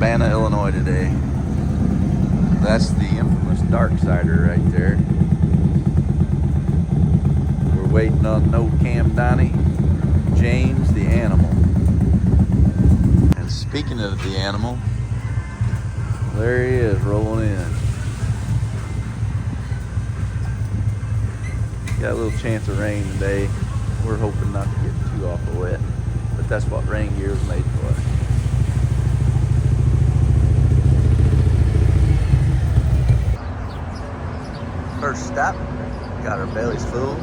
Urbana, Illinois today. That's the infamous Darksider right there. We're waiting on no Cam Donnie, James the Animal. And speaking of the animal, there he is rolling in. Got a little chance of rain today. We're hoping not to get too awful wet, but that's what rain gear is made for. First stop, got our bellies full.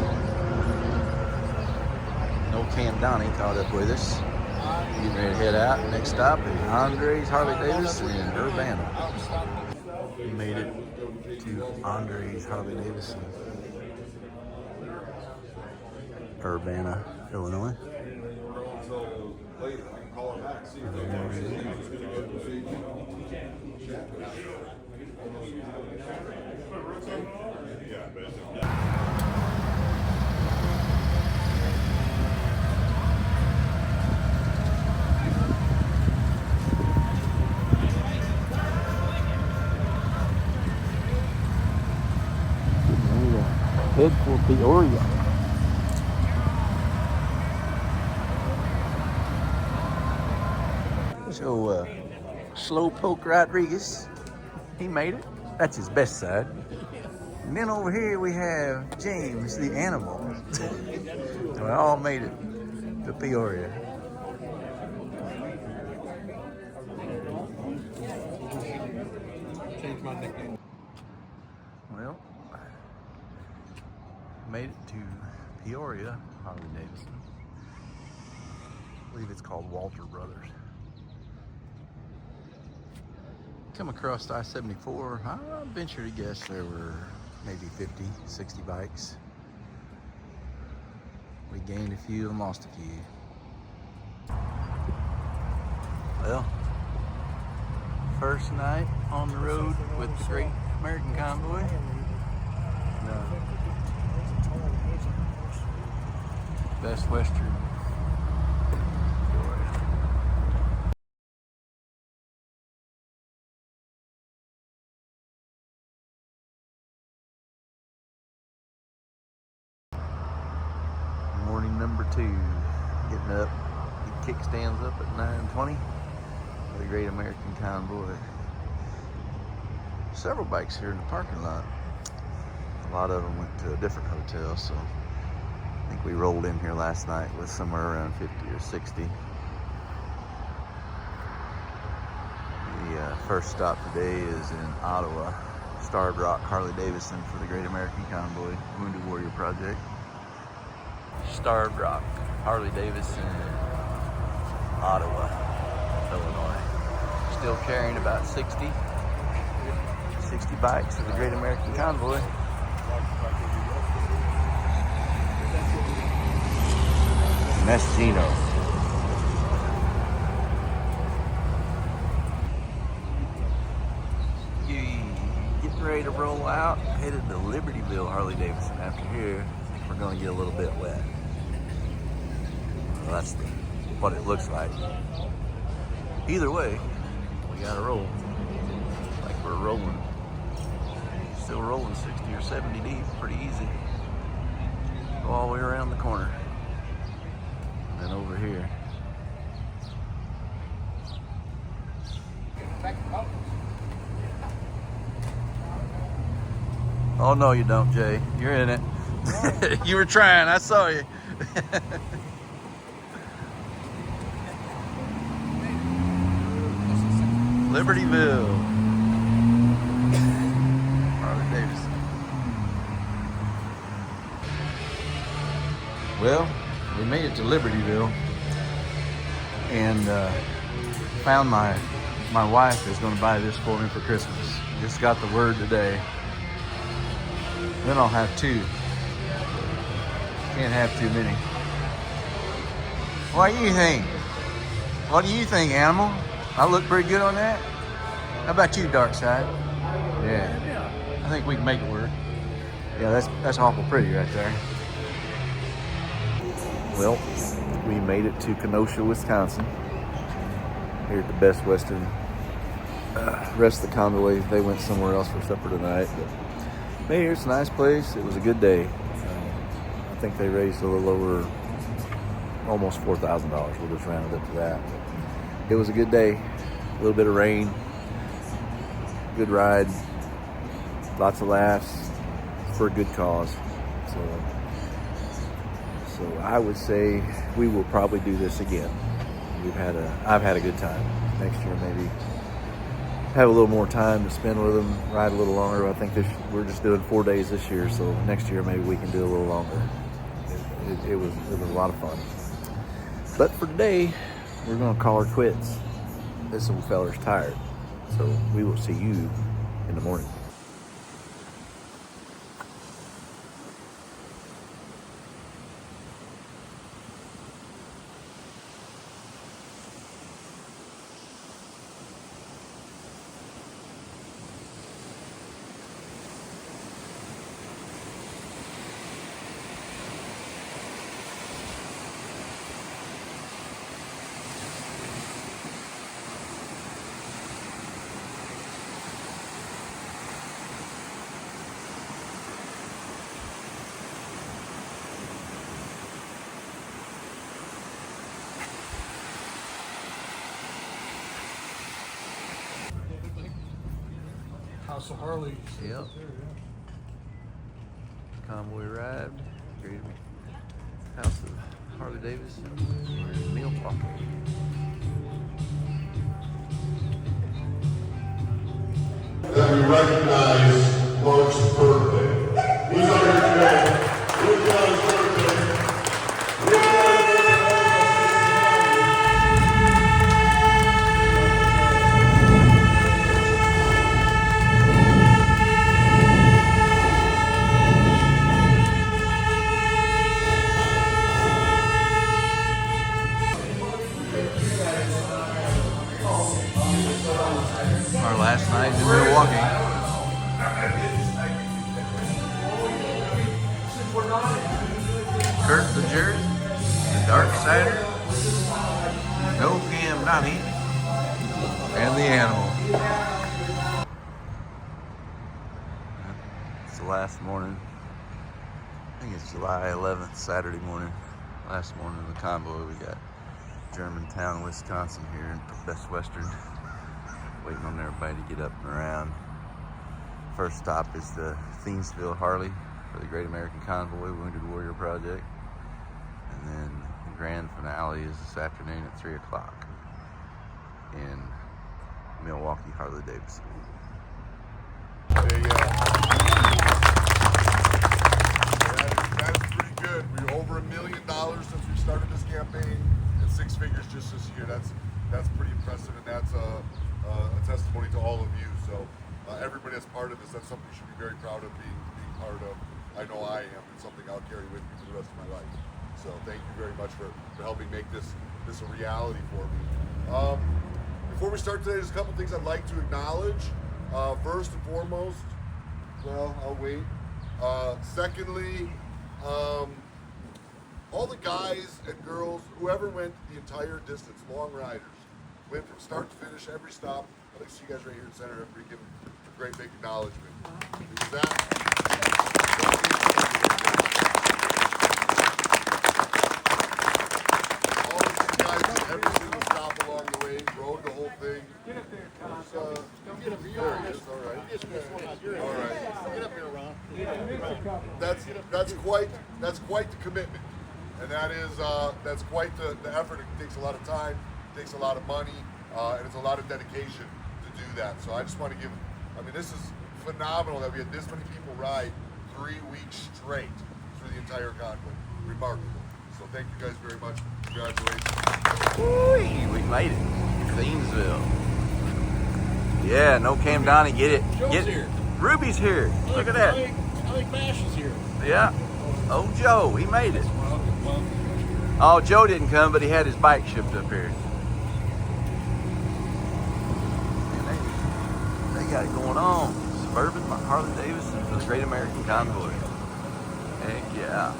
No Cam Donnie caught up with us. Getting ready to head out. Next stop is Andre's Harley Davidson in Urbana. We made it to Andre's Harley Davidson, Urbana, Illinois. Head for Peoria. So, Slowpoke Rodriguez, he made it. That's his best side. And then over here we have James the Animal. And we all made it to Peoria. Change my nickname. Well, made it to Peoria, Harley Davidson. I believe it's called Walter Brothers. Come across I-74, I venture to guess there were maybe 50, 60 bikes. We gained a few and lost a few. Well, first night on the road with the Great American Convoy. Best Western. Morning number 2, getting up. He kickstands up at 9:20 for the Great American Convoy. Several bikes here in the parking lot. A lot of them went to a different hotel, so I think we rolled in here last night with somewhere around 50 or 60. The first stop today is in Ottawa. Starved Rock Harley Davidson for the Great American Convoy Wounded Warrior Project. Starved Rock Harley Davidson, Ottawa, Illinois. Still carrying about 60 bikes for the Great American Convoy. And that's Gino. Getting ready to roll out, headed to Libertyville Harley Davidson. After here, I think we're going to get a little bit wet. Well, that's what it looks like. Either way, we got to roll. Like we're rolling. Still rolling 60 or 70 deep, pretty easy. Go all the way around the corner. And then over here. Oh no you don't, Jay. You're in it. You were trying, I saw you. Libertyville. Harley Davidson. Well, we made it to Libertyville and found my wife is going to buy this for me for Christmas. Just got the word today. Then I'll have 2. Can't have too many. What do you think? What do you think, Animal? I look pretty good on that? How about you, Darkside? Yeah. I think we can make it work. Yeah, that's awful pretty right there. Well, we made it to Kenosha, Wisconsin. Here at the Best Western Rest of the convoy, they went somewhere else for supper tonight. But made here, it's a nice place. It was a good day. I think they raised a little over almost $4,000. We'll just round it up to that. But it was a good day. A little bit of rain. Good ride. Lots of laughs for a good cause. So I would say we will probably do this again. I've had a good time. Next year maybe have a little more time to spend with them, ride a little longer. I think we're just doing 4 days this year, so next year maybe we can do a little longer. It was a lot of fun. But for today, we're gonna call her quits. This old feller's tired, so we will see you in the morning. House of Harley. Yep. Convoy arrived. House of Harley Davidson. Milwaukee. That we recognize Mark's birthday. Who's on here today? Who's on his birthday? Our last night in Milwaukee. Kurt the Jerk, the Dark Sider, No Cam Donnie, and the Animal. It's the last morning. I think it's July 11th, Saturday morning. Last morning of the convoy. We got Germantown, Wisconsin here in Best Western. Waiting on everybody to get up and around. First stop is the Thiensville Harley for the Great American Convoy Wounded Warrior Project. And then the grand finale is this afternoon at 3 o'clock in Milwaukee, Harley Davidson. That is pretty good. We're over $1 million since we started this campaign, and 6 figures just this year. That's pretty impressive, and that's a testimony to all of you. So everybody that's part of this, that's something you should be very proud of being part of. I know I am. It's something I'll carry with me for the rest of my life. So thank you very much for helping make this a reality for me. Before we start today, there's a couple things I'd like to acknowledge. First and foremost, well, I'll wait. Secondly, all the guys and girls, whoever went the entire distance, long riders, went from start to finish, every stop. I'd like to see you guys right here in the center. Everybody give them a great big acknowledgement. With that, all of you guys did every single stop along the way, rode the whole thing. Get up there, Tom. Get up here. There he is. All right. All right. Get up here, Ron. That's quite the commitment, and that's quite the effort. It takes a lot of time, it takes a lot of money, and it's a lot of dedication to do that. So I just want to give. I mean, this is phenomenal that we had this many people ride 3 weeks straight through the entire convoy. Remarkable. So thank you guys very much. Congratulations. Woo-wee, we made it. Thiensville. Yeah, No Cam Donnie, get it. Joe's here. Ruby's here. Look at that. I think Bash is here. Yeah. Oh, Joe, he made it. Oh, Joe didn't come, but he had his bike shipped up here. Man, they got it going on. Suburban Harley Davidson for the Great American Convoy. Heck yeah.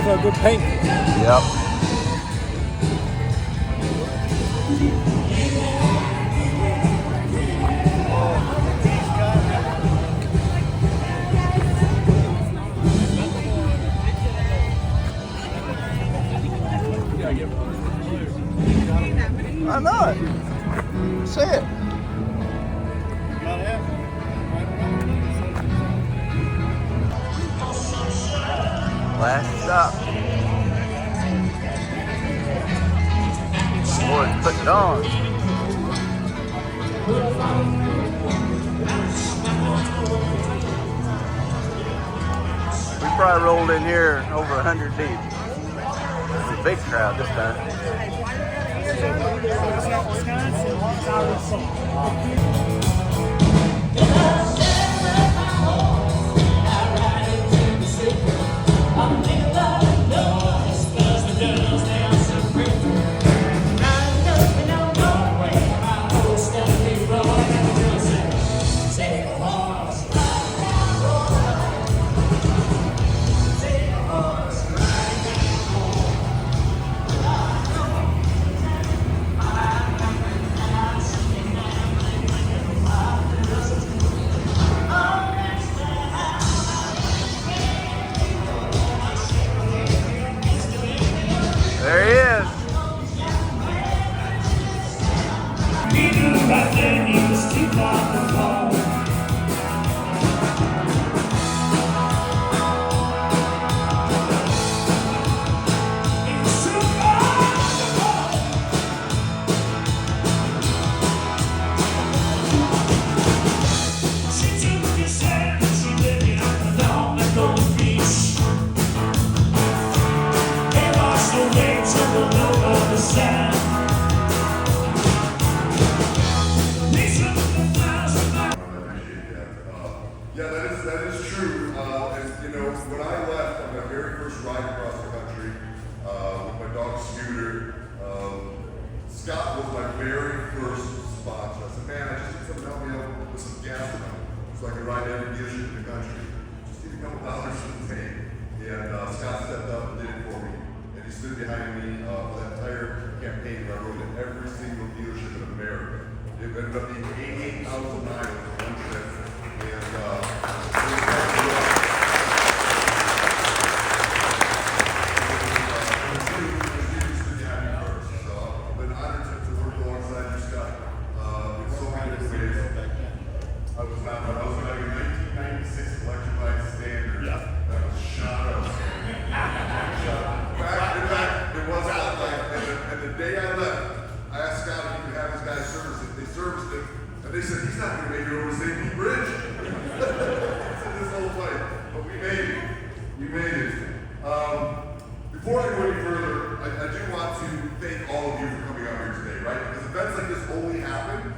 with a good paint. Yep. I know it. Say it. Last stop. Boys putting it on. We probably rolled in here over 100 deep. It's a big crowd this time. There he is. Yeah, that is true. And, you know, when I left on my very first ride across the country with my dog Scooter, Scott was my very first sponsor. I said, man, I just need something to help me out with some gas money so I can ride every dealership in the country. Just need a couple dollars for the tank. And Scott stepped up and did it for me. And he stood behind me for that entire campaign where I rode at every single dealership in America. It ended up being 88,000 miles for one trip. They said, he's not going to make it over the St. Pete Bridge. This whole fight. But we made it. We made it. Before I go any further, I do want to thank all of you for coming out here today, right? Because events like this only happen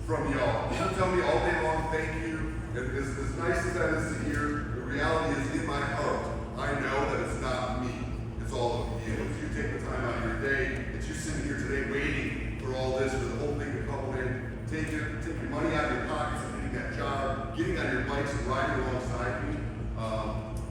from y'all. You tell me all day long, thank you. And as nice as that is to hear, the reality is in my heart, I know that it's not me. It's all of you. If you take the time out of your day, it's you sitting here today waiting for all this, for the whole thing to come in. Take your money out of your pockets and getting that job, getting on your bikes and riding alongside me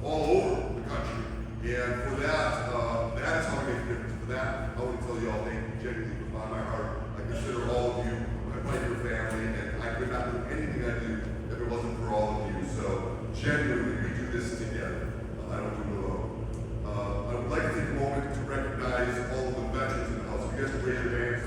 all over the country. And for that, that's how I make a difference. For that, I want to tell you all thank you genuinely from my heart. I consider all of you my biker family, and I could not do anything I do if it wasn't for all of you. So genuinely, we do this together. I don't do it alone. I would like to take a moment to recognize all of the veterans in the house. If you guys can raise your hands.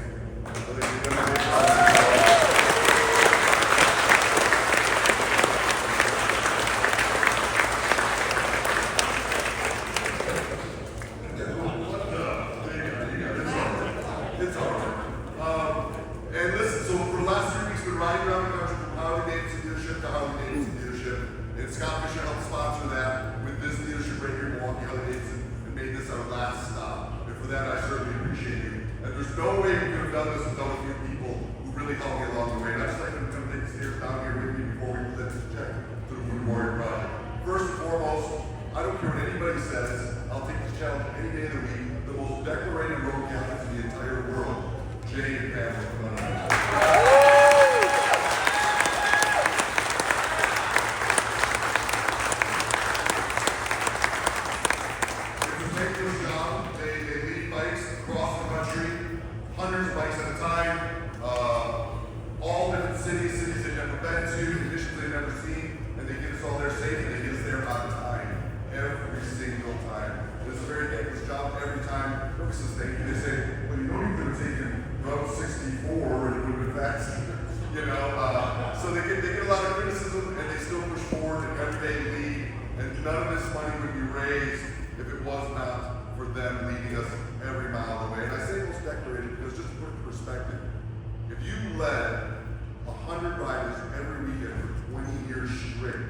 And listen, so for the last 3 weeks, we've been riding around the country from Harley-Davidson dealership to Harley-Davidson dealership. And Scott Fisher helped sponsor that with this dealership right here in Milwaukee, Harley-Davidson, and made this our last stop. And for that, I certainly appreciate you. And there's no way we could have done this without a few people who really helped me along the way. And I just like them to come take the stairs down here with me before we present this check to the Food Warrior Project. First and foremost, I don't care what anybody says, I'll take this challenge any day of the week. The most decorated road captains in the entire world, Jay and Pamela, come on out. If you take says thank you. They say, well, you know you could have taken Route 64 and it would have been faster. You know, so they get a lot of criticism and they still push forward and everyday lead. And none of this money would be raised if it was not for them leading us every mile of the way. And I say most decorated because just to put in perspective, if you led 100 riders every weekend for 20 years straight,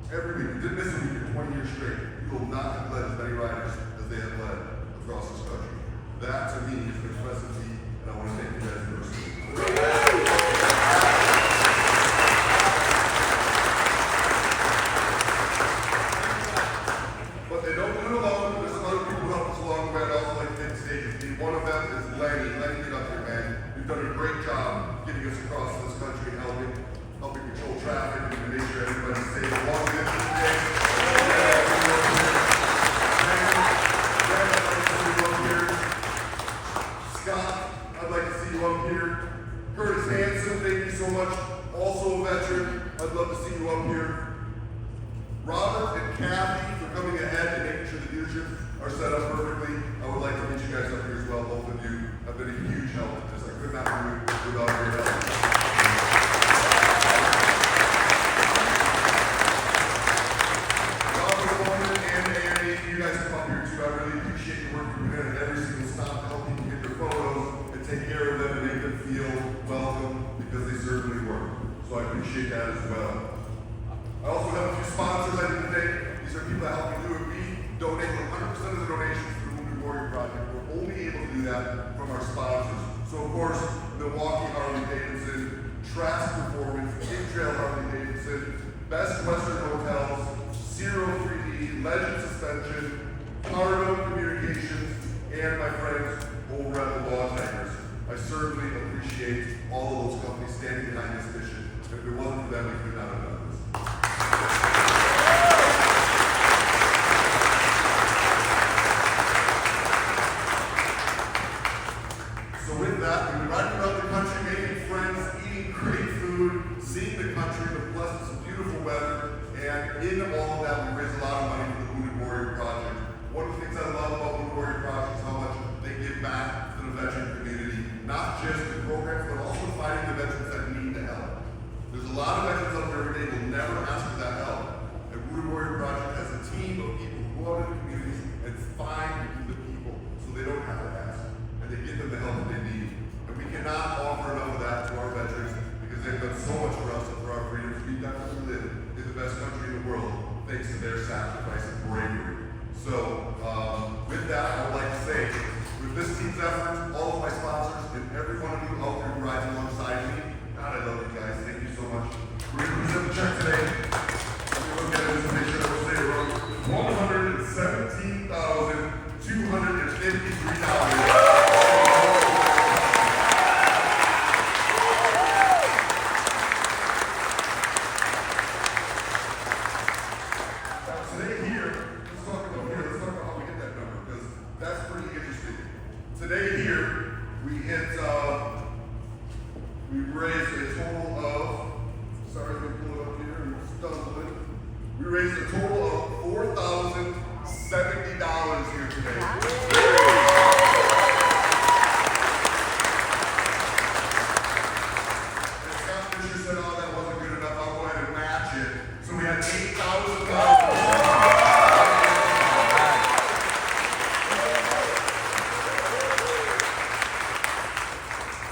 every week, you didn't miss a week for 20 years straight, you will not have led as many riders as they have led across this country. That to me is an impressive feat, and I want to thank you guys personally. But they don't do it alone. There's some other people who help us along the way. I'd also like to take the stage with me. One of them is Lenny. Lenny, get up here, man. You've done a great job getting us across this country and helping control traffic and make sure everybody's safe along the interstate. Scott, I'd like to see you up here. Curtis Hanson, thank you so much. Also a veteran. I'd love to see you up here. Robert and Kathy for coming ahead and making sure the dealerships are set up perfectly. I would like to meet you guys up here as well. Both of you have been a huge help with this. I could not do it without your help. So I appreciate that as well. I also have a few sponsors I didn't thank. These are people that help me do it. We donate 100% of the donations to the Wounded Warrior Project. We're only able to do that from our sponsors. So of course, Milwaukee Harley Davidson, Trask Performance, King Trail Harley Davidson, Best Western Hotels, Zero 3D, Legend Suspension, Cardo Communications, and my friends over at the Law Tigers. I certainly appreciate all of those companies standing behind this mission. If it wasn't for them, we could not have done this. So with that, we've been riding around the country, making friends, eating great food, seeing the country, the blessed, beautiful weather, and in all of that, we raise a lot of money for the Wounded Warrior Project. One of the things I love about Wounded Warrior Project is how much they give back to the veteran community, not just the programs, but also finding the veterans that need the help. There's a lot of veterans out there every day who will never ask for that help. And Wounded Warrior Project has a team of people who go out in the communities and find the people so they don't have to ask. And they give them the help that they need. And we cannot offer enough of that to our veterans because they've done so much for us and for our freedoms. We definitely live in the best country in the world thanks to their sacrifice and bravery. So with that, I would like to say, with this team's efforts, all of my sponsors, and every one of you out there who rides alongside me, God, I love you guys. Thank you so much. We're going to present the check today. Let me look at it just to make sure that we'll say it wrong. $117,253. We raised a total of $4,070 here today. And Scott Fisher said, oh, that wasn't good enough. I'll go ahead and match it. So we had $8,000.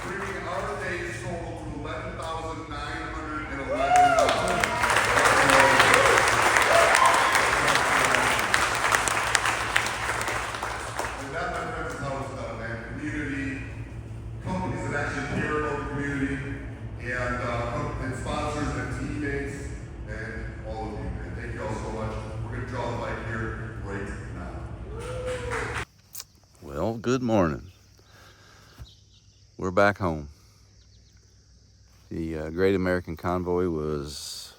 Bringing our day's total to $11,911. And sponsors and teammates and all of you. And thank you all so much. We're going to draw the bike here right now. Well, good morning. We're back home. The Great American Convoy was,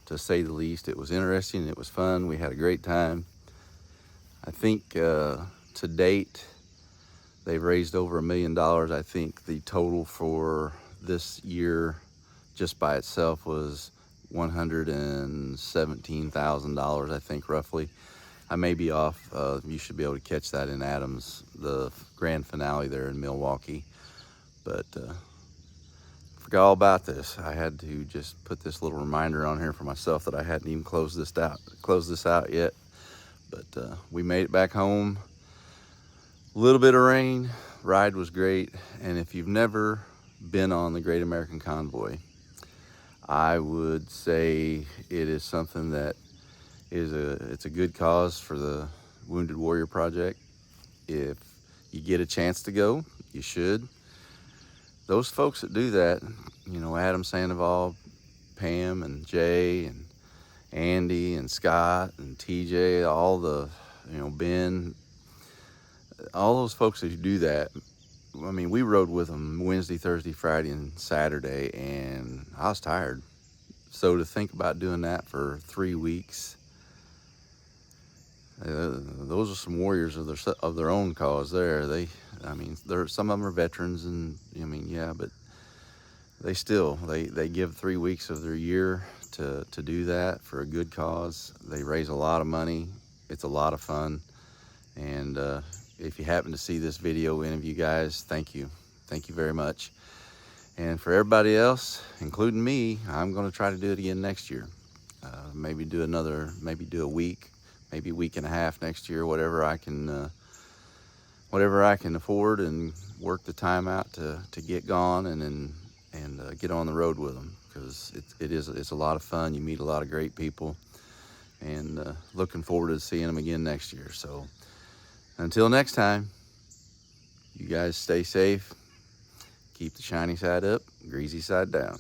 to say the least, it was interesting. It was fun. We had a great time. I think to date, they've raised over $1 million. I think the total for this year just by itself was $117,000, I think, roughly. I may be off. You should be able to catch that in Adams, the grand finale there in Milwaukee. But forgot all about this. I had to just put this little reminder on here for myself that I hadn't even closed this out yet. But we made it back home. A little bit of rain. Ride was great. And if you've never been on the Great American Convoy, I would say it is something that it's a good cause for the Wounded Warrior Project. If you get a chance to go, you should. Those folks that do that, you know, Adam Sandoval, Pam and Jay and Andy and Scott and TJ, all the, you know, Ben, all those folks that do that. I mean, we rode with them Wednesday, Thursday, Friday, and Saturday, and I was tired. So to think about doing that for 3 weeks, those are some warriors of their own cause there. I mean, some of them are veterans, and I mean, yeah, but they give 3 weeks of their year to do that for a good cause. They raise a lot of money. It's a lot of fun. And if you happen to see this video, any of you guys, thank you very much. And for everybody else, including me, I'm going to try to do it again next year. Maybe do a week, maybe a week and a half next year, whatever I can afford and work the time out to get gone and get on the road with them, because it's a lot of fun. You meet a lot of great people, and looking forward to seeing them again next year. So until next time, you guys stay safe, keep the shiny side up, greasy side down.